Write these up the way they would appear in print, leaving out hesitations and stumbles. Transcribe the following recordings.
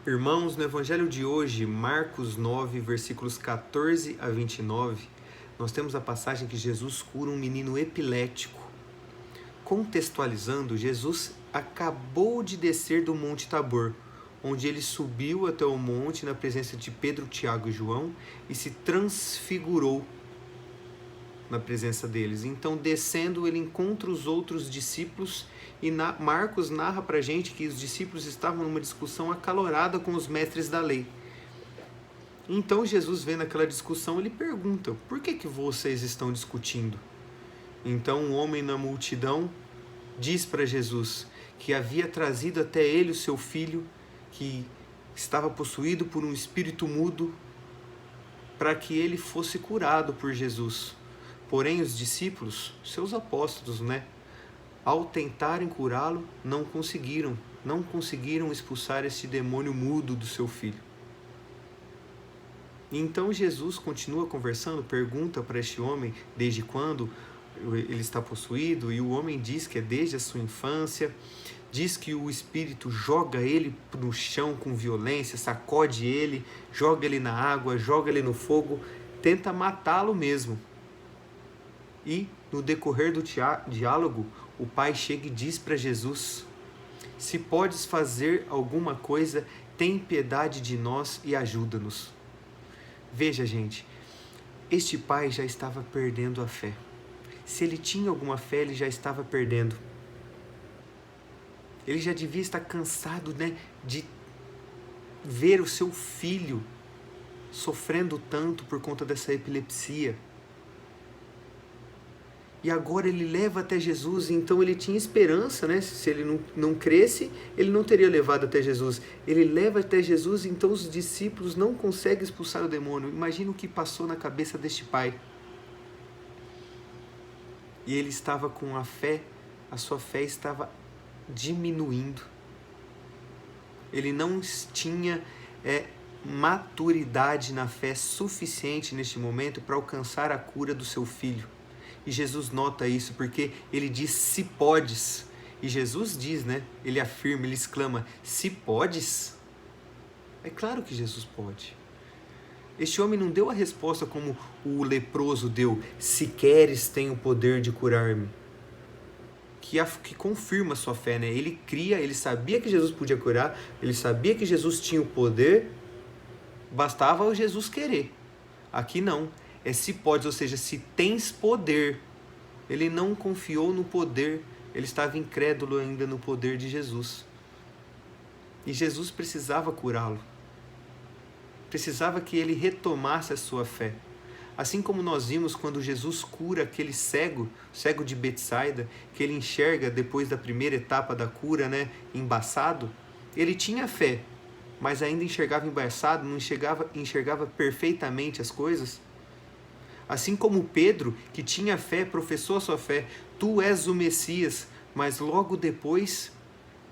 Irmãos, no Evangelho de hoje, Marcos 9, versículos 14 a 29, nós temos a passagem que Jesus cura um menino epilético. Contextualizando, Jesus acabou de descer do Monte Tabor, onde ele subiu até o monte na presença de Pedro, Tiago e João e se transfigurou na presença deles. Então, descendo, ele encontra os outros discípulos e Marcos narra para a gente que os discípulos estavam numa discussão acalorada com os mestres da lei. Então, Jesus, vendo aquela discussão, ele pergunta: por que vocês estão discutindo? Então, um homem na multidão diz para Jesus que havia trazido até ele o seu filho, que estava possuído por um espírito mudo, para que ele fosse curado por Jesus. Porém, os discípulos, seus apóstolos, ao tentarem curá-lo, não conseguiram expulsar esse demônio mudo do seu filho. Então Jesus continua conversando, pergunta para este homem desde quando ele está possuído, e o homem diz que é desde a sua infância. Diz que o espírito joga ele no chão com violência, sacode ele, joga ele na água, joga ele no fogo, tenta matá-lo mesmo. E no decorrer do diálogo, o pai chega e diz para Jesus: se podes fazer alguma coisa, tem piedade de nós e ajuda-nos. Veja, gente, este pai já estava perdendo a fé. Se ele tinha alguma fé, ele já estava perdendo. Ele já devia estar cansado, de ver o seu filho sofrendo tanto por conta dessa epilepsia. E agora ele leva até Jesus, então ele tinha esperança, Se ele não cresce, ele não teria levado até Jesus. Ele leva até Jesus, então os discípulos não conseguem expulsar o demônio. Imagina o que passou na cabeça deste pai. E ele estava com a sua fé estava diminuindo. Ele não tinha maturidade na fé suficiente neste momento para alcançar a cura do seu filho. E Jesus nota isso porque ele diz: se podes. E Jesus diz, ele afirma, ele exclama: se podes? É claro que Jesus pode. Este homem não deu a resposta como o leproso deu: se queres, tem o poder de curar-me. Que confirma a sua fé, Ele cria, ele sabia que Jesus podia curar, ele sabia que Jesus tinha o poder, bastava o Jesus querer. Aqui não, é se podes, ou seja, se tens poder. Ele não confiou no poder, ele estava incrédulo ainda no poder de Jesus. E Jesus precisava curá-lo. Precisava que ele retomasse a sua fé. Assim como nós vimos quando Jesus cura aquele cego de Betsaida, que ele enxerga depois da primeira etapa da cura, embaçado, ele tinha fé, mas ainda enxergava embaçado, não enxergava perfeitamente as coisas. Assim como Pedro, que tinha fé, professou a sua fé: tu és o Messias, mas logo depois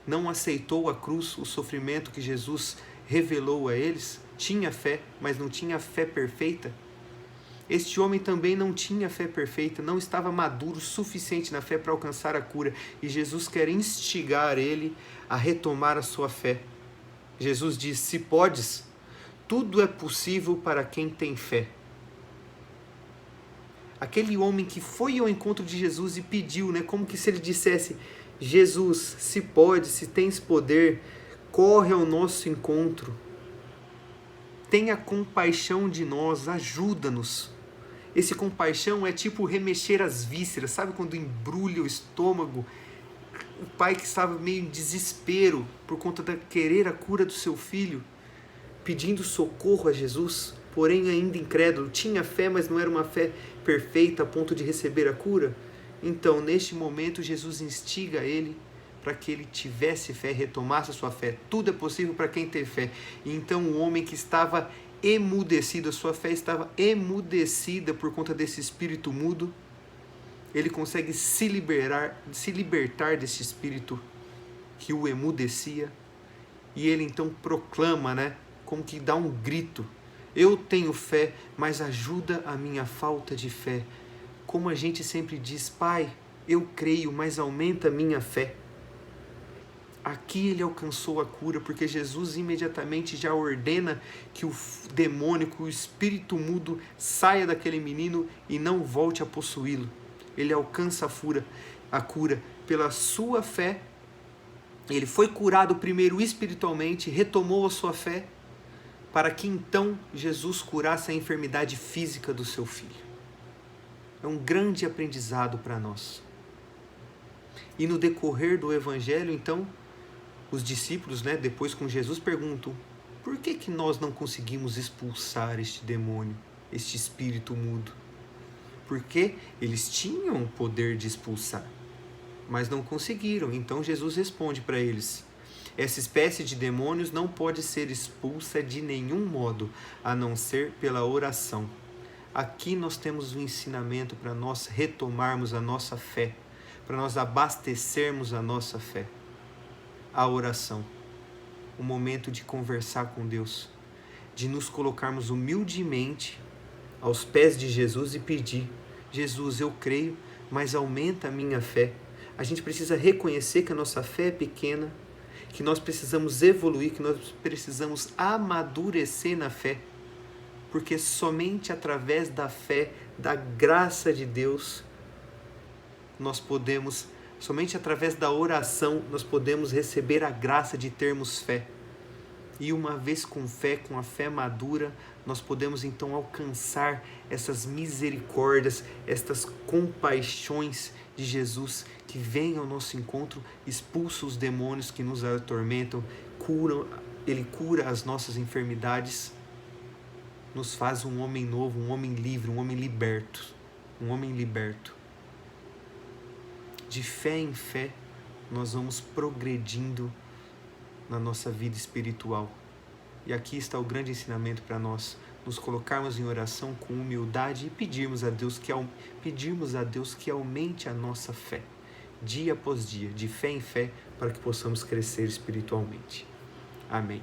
não aceitou a cruz, o sofrimento que Jesus revelou a eles. Tinha fé, mas não tinha fé perfeita. Este homem também não tinha fé perfeita, não estava maduro o suficiente na fé para alcançar a cura. E Jesus quer instigar ele a retomar a sua fé. Jesus diz: se podes, tudo é possível para quem tem fé. Aquele homem que foi ao encontro de Jesus e pediu, como que se ele dissesse: Jesus, se pode, se tens poder, corre ao nosso encontro. Tenha compaixão de nós, ajuda-nos. Esse compaixão é tipo remexer as vísceras, sabe quando embrulha o estômago? O pai que estava meio em desespero por conta de querer a cura do seu filho, pedindo socorro a Jesus, porém ainda incrédulo, tinha fé, mas não era uma fé perfeita a ponto de receber a cura. Então, neste momento, Jesus instiga ele para que ele tivesse fé, retomasse a sua fé. Tudo é possível para quem tem fé. E então o homem que estava emudecido, a sua fé estava emudecida por conta desse espírito mudo, ele consegue se libertar desse espírito que o emudecia. E ele então proclama, como que dá um grito: eu tenho fé, mas ajuda a minha falta de fé. Como a gente sempre diz: Pai, eu creio, mas aumenta a minha fé. Aqui ele alcançou a cura, porque Jesus imediatamente já ordena que o demônio, que o espírito mudo saia daquele menino e não volte a possuí-lo. Ele alcança a cura pela sua fé. Ele foi curado primeiro espiritualmente, retomou a sua fé, para que então Jesus curasse a enfermidade física do seu filho. É um grande aprendizado para nós. E no decorrer do evangelho, então, os discípulos, depois com Jesus, perguntam: por que nós não conseguimos expulsar este demônio, este espírito mudo? Porque eles tinham o poder de expulsar, mas não conseguiram. Então Jesus responde para eles: essa espécie de demônios não pode ser expulsa de nenhum modo, a não ser pela oração. Aqui nós temos um ensinamento para nós retomarmos a nossa fé, para nós abastecermos a nossa fé. A oração, o momento de conversar com Deus, de nos colocarmos humildemente aos pés de Jesus e pedir: Jesus, eu creio, mas aumenta a minha fé. A gente precisa reconhecer que a nossa fé é pequena, que nós precisamos evoluir, que nós precisamos amadurecer na fé, porque somente através da fé, da graça de Deus, somente através da oração, nós podemos receber a graça de termos fé. E uma vez com fé, com a fé madura, nós podemos então alcançar essas misericórdias, estas compaixões de Jesus, que vem ao nosso encontro, expulsa os demônios que nos atormentam, Ele cura as nossas enfermidades, nos faz um homem novo, um homem livre, um homem liberto. De fé em fé, nós vamos progredindo na nossa vida espiritual. E aqui está o grande ensinamento para nós: nos colocarmos em oração com humildade e pedirmos a Deus que aumente a nossa fé, dia após dia, de fé em fé, para que possamos crescer espiritualmente. Amém.